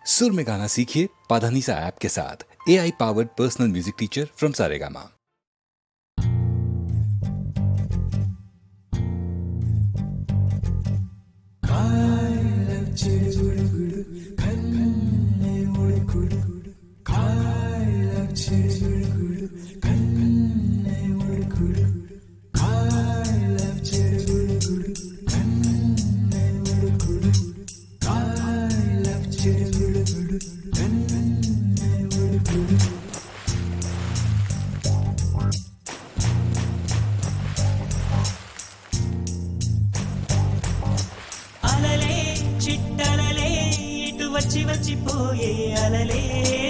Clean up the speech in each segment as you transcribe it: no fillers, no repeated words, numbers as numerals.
सुर में गाना सीखिए पाधानीसा ऐप के साथ। AI powered personal music teacher from Saregama. వచ్చి వచ్చిపోయే అలలే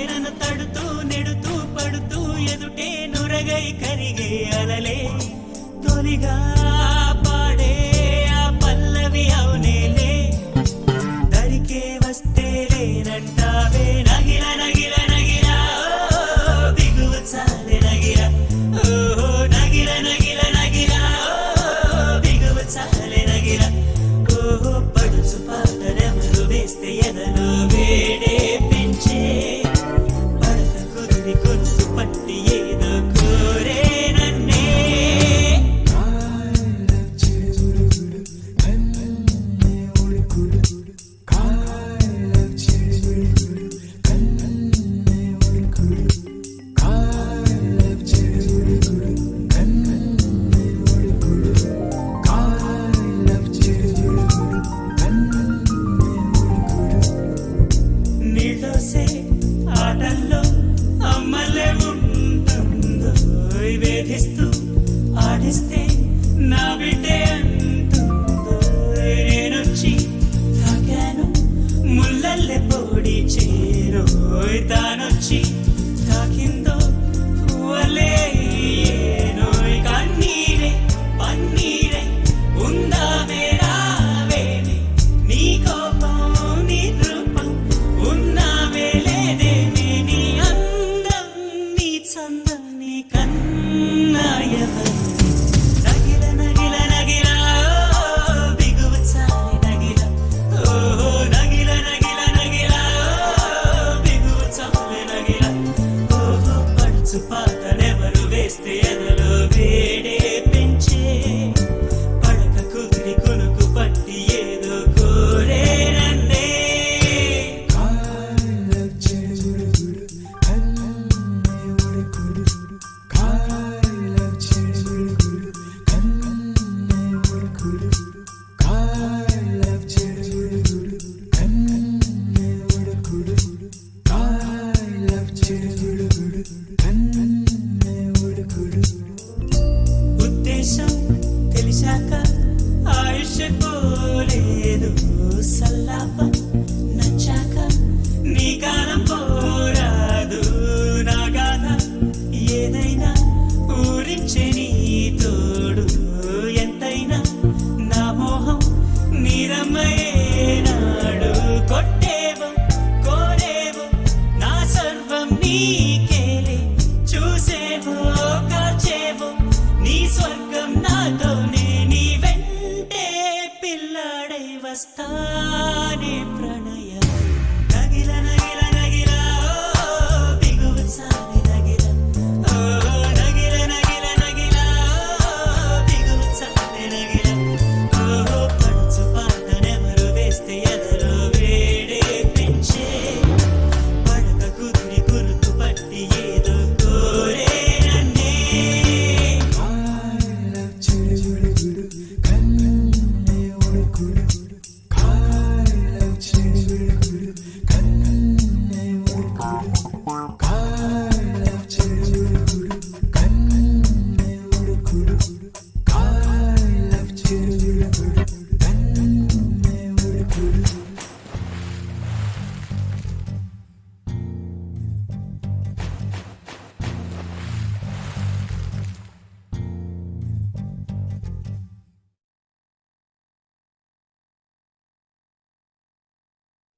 నన్ను తడుతూ నెడుతూ పడుతూ ఎదుటే నురగై కరిగే అలలే తొలిగా పాడే ఆ పల్లవి అవునేలే దరికే వస్తే లేనంటావే నగిల నగిల నగిల దిగువ చాలే నగిల ఓ నగిల నగిల నగిల దిగువ చాలే నగిల ఓ పడుచు పాటలెవరు వేస్తే ఎదలో వేడే